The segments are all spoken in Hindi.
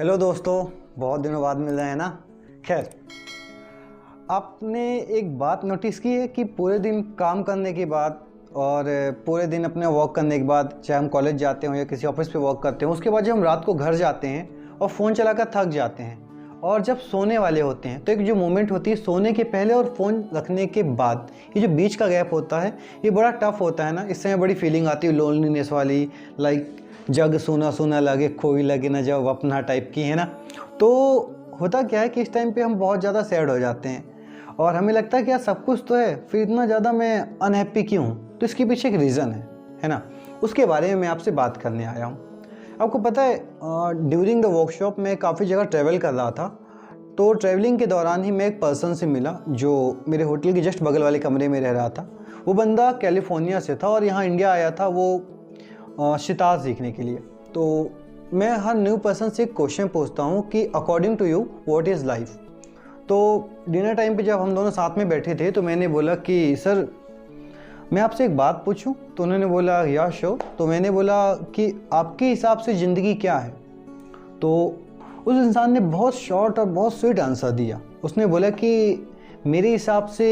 हेलो दोस्तों, बहुत दिनों बाद मिल रहे हैं ना। खैर, आपने एक बात नोटिस की है कि पूरे दिन काम करने के बाद और पूरे दिन अपने वर्क करने के बाद, चाहे हम कॉलेज जाते हो या किसी ऑफिस पे वर्क करते हो, उसके बाद जब हम रात को घर जाते हैं और फ़ोन चलाकर थक जाते हैं और जब सोने वाले होते हैं, तो एक जो मोमेंट होती है सोने के पहले और फ़ोन रखने के बाद, ये जो बीच का गैप होता है ये बड़ा टफ होता है ना। इस समय बड़ी फीलिंग आती है लोनलीनेस वाली, लाइक जग सूना सूना लगे, कोई लगे ना जब अपना टाइप की, है ना। तो होता क्या है कि इस टाइम पे हम बहुत ज़्यादा सैड हो जाते हैं और हमें लगता है कि यार सब कुछ तो है, फिर इतना ज़्यादा मैं अनहैप्पी क्यों हूँ। तो इसके पीछे एक रीज़न है ना। उसके बारे में मैं आपसे बात करने आया हूँ। आपको पता है, ड्यूरिंग द वर्कशॉप में काफ़ी जगह ट्रैवल कर रहा था। तो ट्रैवलिंग के दौरान ही मैं एक पर्सन से मिला जो मेरे होटल के जस्ट बगल वाले कमरे में रह रहा था। वो बंदा कैलिफोर्निया से था और यहाँ इंडिया आया था वो सितार सीखने के लिए। तो मैं हर न्यू पर्सन से एक क्वेश्चन पूछता हूँ कि according to you what is life. तो डिनर टाइम पे जब हम दोनों साथ में बैठे थे तो मैंने बोला कि सर मैं आपसे एक बात पूछूं। तो उन्होंने बोला या श्योर। तो मैंने बोला कि आपके हिसाब से ज़िंदगी क्या है। तो उस इंसान ने बहुत शॉर्ट और बहुत स्वीट आंसर दिया। उसने बोला कि मेरे हिसाब से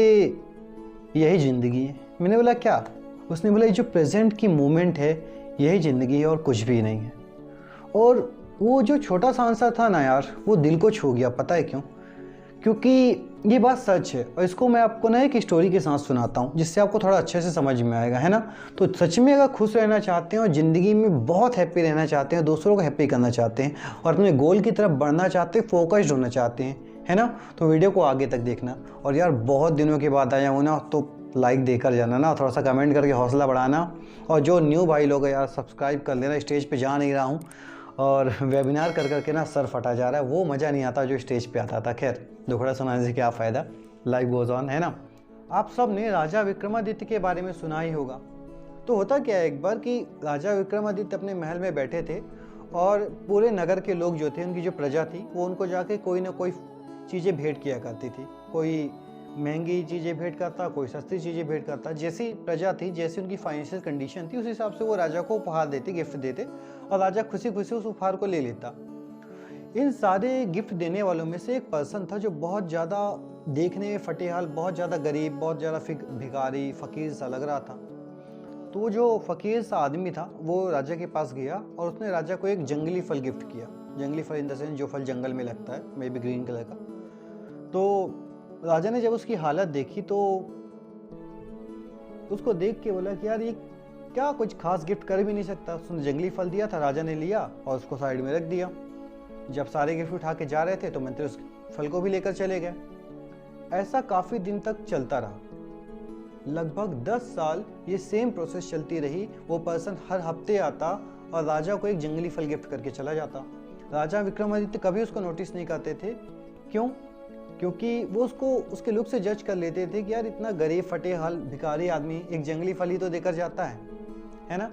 यही ज़िंदगी है। मैंने बोला क्या? उसने बोला ये जो प्रेजेंट की मोमेंट है यही ज़िंदगी है और कुछ भी नहीं है। और वो जो छोटा सा आंसर था ना यार, वो दिल को छू गया। पता है क्यों? क्योंकि ये बात सच है और इसको मैं आपको ना एक स्टोरी के साथ सुनाता हूँ जिससे आपको थोड़ा अच्छे से समझ में आएगा, है ना। तो सच में अगर खुश रहना चाहते हैं और ज़िंदगी में बहुत हैप्पी रहना चाहते हैं, दूसरों को हैप्पी करना चाहते हैं और अपने गोल की तरफ बढ़ना चाहते हैं, फोकस्ड होना चाहते हैं, है ना, तो वीडियो को आगे तक देखना। और यार बहुत दिनों के बाद आया हूँ ना, तो लाइक देकर जाना ना, थोड़ा सा कमेंट करके हौसला बढ़ाना। और जो न्यू भाई लोग हैं यार सब्सक्राइब कर लेना। स्टेज पे जा नहीं रहा हूँ और वेबिनार कर करके ना सर फटा जा रहा है, वो मज़ा नहीं आता जो स्टेज पे आता था। खैर, दुखड़ा सुनाने से क्या फ़ायदा, लाइफ गोज़ ऑन, है ना। आप सब ने राजा विक्रमादित्य के बारे में सुना ही होगा। तो होता क्या है एक बार कि राजा विक्रमादित्य अपने महल में बैठे थे और पूरे नगर के लोग जो थे, उनकी जो प्रजा थी, वो उनको जाके कोई ना कोई चीज़ें भेंट किया करती थी। कोई महंगी चीज़ें भेंट करता, कोई सस्ती चीज़ें भेंट करता। जैसी प्रजा थी, जैसी उनकी फाइनेंशियल कंडीशन थी, उस हिसाब से वो राजा को उपहार देते, गिफ्ट देते और राजा खुशी खुशी उस उपहार को ले लेता। इन सारे गिफ्ट देने वालों में से एक पर्सन था जो बहुत ज़्यादा देखने में फटेहाल, बहुत ज़्यादा गरीब, बहुत ज़्यादा भिखारी, फ़कीर सा लग रहा था। तो वो जो फ़कीर सा आदमी था वो राजा के पास गया और उसने राजा को एक जंगली फल गिफ्ट किया। जंगली फल इन द सेंस जो फल जंगल में लगता है, मे बी ग्रीन कलर का। तो राजा ने जब उसकी हालत देखी तो उसको देख के बोला कि यार ये क्या कुछ खास गिफ्ट कर भी नहीं सकता। उसने जंगली फल दिया था, राजा ने लिया और उसको साइड में रख दिया। जब सारे गिफ्ट उठा के जा रहे थे तो मंत्री उस फल को भी लेकर चले गए। ऐसा काफ़ी दिन तक चलता रहा। लगभग 10 साल ये सेम प्रोसेस चलती रही। वो पर्सन हर हफ्ते आता और राजा को एक जंगली फल गिफ्ट करके चला जाता। राजा विक्रमादित्य कभी उसको नोटिस नहीं करते थे। क्यों? क्योंकि वो उसको उसके लुक से जज कर लेते थे कि यार इतना गरीब फटेहाल भिखारी आदमी एक जंगली फल ही तो देकर जाता है ना।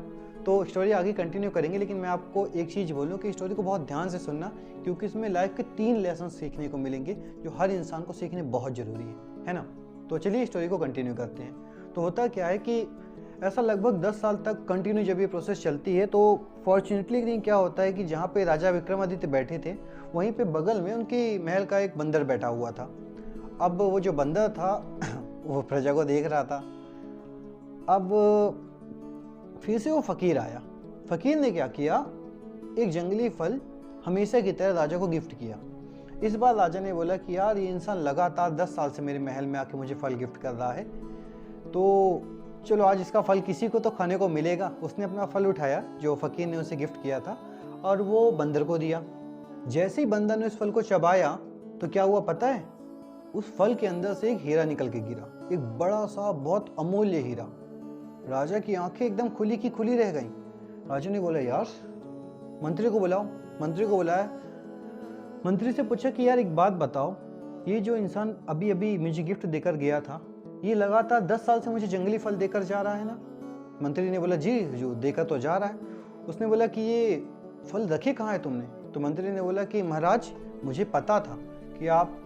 तो स्टोरी आगे कंटिन्यू करेंगे, लेकिन मैं आपको एक चीज़ बोलूँ कि स्टोरी को बहुत ध्यान से सुनना, क्योंकि इसमें लाइफ के 3 लेसन सीखने को मिलेंगे जो हर इंसान को सीखने बहुत ज़रूरी है ना। तो चलिए स्टोरी को कंटिन्यू करते हैं। तो होता क्या है कि ऐसा लगभग 10 साल तक कंटिन्यू जब ये प्रोसेस चलती है, तो फॉर्चुनेटली क्या होता है कि जहाँ पे राजा विक्रमादित्य बैठे थे वहीं पे बगल में उनकी महल का एक बंदर बैठा हुआ था। अब वो जो बंदर था वो प्रजा को देख रहा था। अब फिर से वो फ़कीर आया। फ़कीर ने क्या किया, एक जंगली फल हमेशा की तरह राजा को गिफ्ट किया। इस बार राजा ने बोला कि यार ये इंसान लगातार 10 साल से मेरे महल में आके मुझे फल गिफ्ट कर रहा है, तो चलो आज इसका फल किसी को तो खाने को मिलेगा। उसने अपना फल उठाया जो फ़कीर ने उसे गिफ्ट किया था और वो बंदर को दिया। जैसे ही बंदर ने उस फल को चबाया तो क्या हुआ पता है? उस फल के अंदर से एक हीरा निकल के गिरा, एक बड़ा सा बहुत अमूल्य हीरा। राजा की आंखें एकदम खुली की खुली रह गईं। राजा ने बोला यार मंत्री को बुलाओ। मंत्री को बुलाया। मंत्री से पूछा कि यार एक बात बताओ, ये जो इंसान अभी अभी मुझे गिफ्ट देकर गया था, ये लगातार 10 साल से मुझे जंगली फल देकर जा रहा है ना। मंत्री ने बोला जी जो देकर तो जा रहा है। उसने बोला कि ये फल रखे कहाँ है तुमने? तो मंत्री ने बोला कि महाराज मुझे पता था कि आप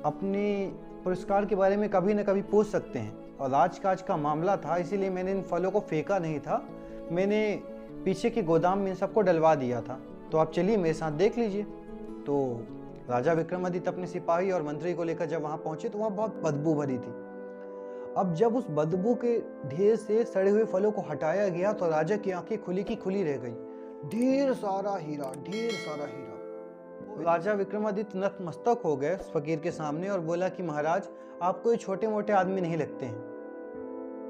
अपने पुरस्कार के बारे में कभी ना कभी पूछ सकते हैं और आज का मामला था, इसीलिए मैंने इन फलों को फेंका नहीं था, मैंने पीछे के गोदाम में इन सबको डलवा दिया था। तो आप चलिए मेरे साथ देख लीजिए। तो राजा विक्रमादित्य अपने सिपाही और मंत्री को लेकर जब वहाँ पहुँचे तो वहाँ बहुत बदबू भरी थी। अब जब उस बदबू के ढेर से सड़े हुए फलों को हटाया गया तो राजा की आंखें खुली की खुली रह गई। ढेर सारा हीरा, ढेर सारा हीरा। राजा विक्रमादित्य नतमस्तक हो गए उस फकीर के सामने और बोला कि महाराज, आप कोई छोटे मोटे आदमी नहीं लगते हैं।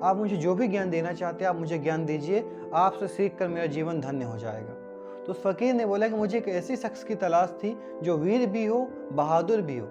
आप मुझे जो भी ज्ञान देना चाहते हैं आप मुझे ज्ञान दीजिए, आपसे सीख कर मेरा जीवन धन्य हो जाएगा। तो उस फकीर ने बोला कि मुझे एक ऐसी शख्स की तलाश थी जो वीर भी हो, बहादुर भी हो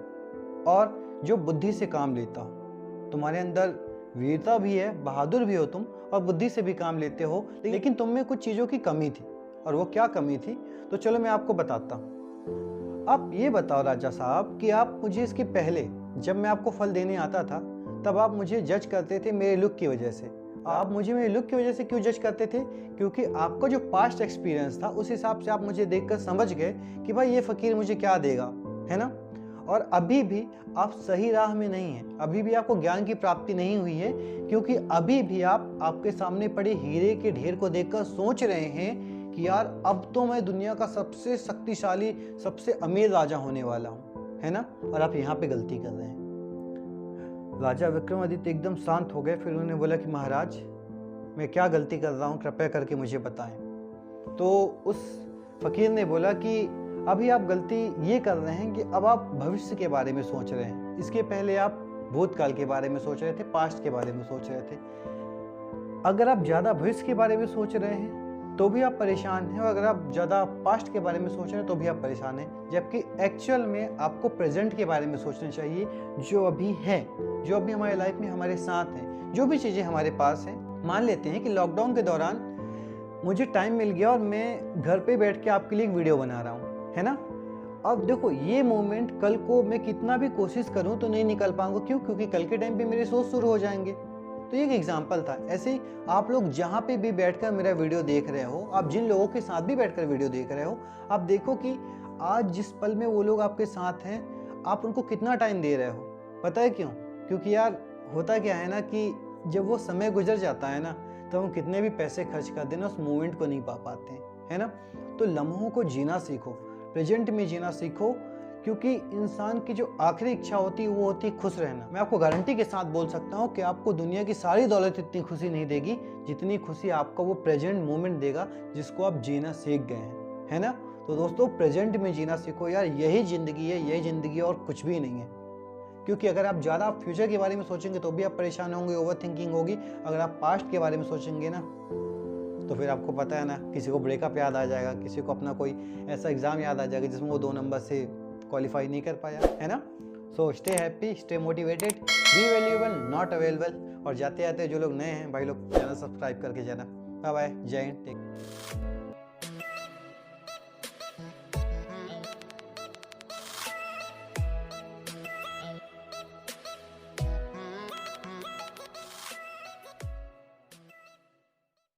और जो बुद्धि से काम लेता हो। तुम्हारे अंदर वीरता भी है, बहादुर भी हो तुम और बुद्धि से भी काम लेते हो, लेकिन तुम में कुछ चीज़ों की कमी थी। और वो क्या कमी थी तो चलो मैं आपको बताता हूँ। आप ये बताओ राजा साहब कि आप मुझे इसके पहले जब मैं आपको फल देने आता था तब आप मुझे जज करते थे मेरे लुक की वजह से। आप मुझे मेरे लुक की वजह से क्यों जज करते थे? क्योंकि आपका जो पास्ट एक्सपीरियंस था उस हिसाब से आप मुझे देखकर समझ गए कि भाई ये फकीर मुझे क्या देगा, है ना। और अभी भी आप सही राह में नहीं हैं, अभी भी आपको ज्ञान की प्राप्ति नहीं हुई है, क्योंकि अभी भी आप आपके सामने पड़े हीरे के ढेर को देखकर सोच रहे हैं कि यार अब तो मैं दुनिया का सबसे शक्तिशाली, सबसे अमीर राजा होने वाला हूँ, है ना। और आप यहाँ पे गलती कर रहे हैं। राजा विक्रमादित्य एकदम शांत हो गए। फिर उन्होंने बोला कि महाराज, मैं क्या गलती कर रहा हूँ, कृपया करके मुझे बताएं। तो उस फकीर ने बोला कि अभी आप गलती ये कर रहे हैं कि अब आप भविष्य के बारे में सोच रहे हैं। इसके पहले आप भूतकाल के बारे में सोच रहे थे, पास्ट के बारे में सोच रहे थे। अगर आप ज़्यादा भविष्य के बारे में सोच रहे हैं तो भी आप परेशान हैं, और अगर आप ज़्यादा पास्ट के बारे में सोच रहे हैं तो भी आप परेशान हैं। जबकि एक्चुअल में आपको प्रेजेंट के बारे में सोचना चाहिए, जो अभी है, जो अभी हमारे लाइफ में हमारे साथ हैं, जो भी चीज़ें हमारे पास हैं। मान लेते हैं कि लॉकडाउन के दौरान मुझे टाइम मिल गया और मैं घर पे बैठ के आपके लिए एक वीडियो बना रहा हूँ, है ना। अब देखो, ये मोमेंट कल को मैं कितना भी कोशिश करूँ तो नहीं निकल पाऊंगा। क्यों? क्योंकि कल के टाइम पे मेरे शो शुरू हो जाएंगे। तो ये एक एग्जाम्पल था। ऐसे ही आप लोग जहाँ पे भी बैठकर मेरा वीडियो देख रहे हो, आप जिन लोगों के साथ भी बैठकर वीडियो देख रहे हो, आप देखो कि आज जिस पल में वो लोग आपके साथ हैं, आप उनको कितना टाइम दे रहे हो। पता है क्यों? क्योंकि यार होता क्या है ना कि जब वो समय गुजर जाता है ना, तो हम कितने भी पैसे खर्च कर देना उस मोमेंट को नहीं पा पाते हैं, है ना। तो लम्हों को जीना सीखो, प्रेजेंट में जीना सीखो, क्योंकि इंसान की जो आखिरी इच्छा होती है वो होती है खुश रहना। मैं आपको गारंटी के साथ बोल सकता हूँ कि आपको दुनिया की सारी दौलत इतनी खुशी नहीं देगी जितनी खुशी आपको वो प्रेजेंट मोमेंट देगा जिसको आप जीना सीख गए हैं, है ना। तो दोस्तों, प्रेजेंट में जीना सीखो यार, यही ज़िंदगी है, यही ज़िंदगी और कुछ भी नहीं है। क्योंकि अगर आप ज़्यादा फ्यूचर के बारे में सोचेंगे तो भी आप परेशान होंगे, ओवर थिंकिंग होगी। अगर आप पास्ट के बारे में सोचेंगे ना तो फिर आपको पता है ना, किसी को ब्रेकअप याद आ जाएगा, किसी को अपना कोई ऐसा एग्ज़ाम याद आ जाएगा जिसमें वो 2 नंबर से क्वालिफाई नहीं कर पाया, है ना। So stay happy, stay motivated, B valuable, not available. और जाते जाते जो लोग नए हैं भाई लोग, चैनल सब्सक्राइब करके जाना। बाय बाय, जय हिंद, टेक।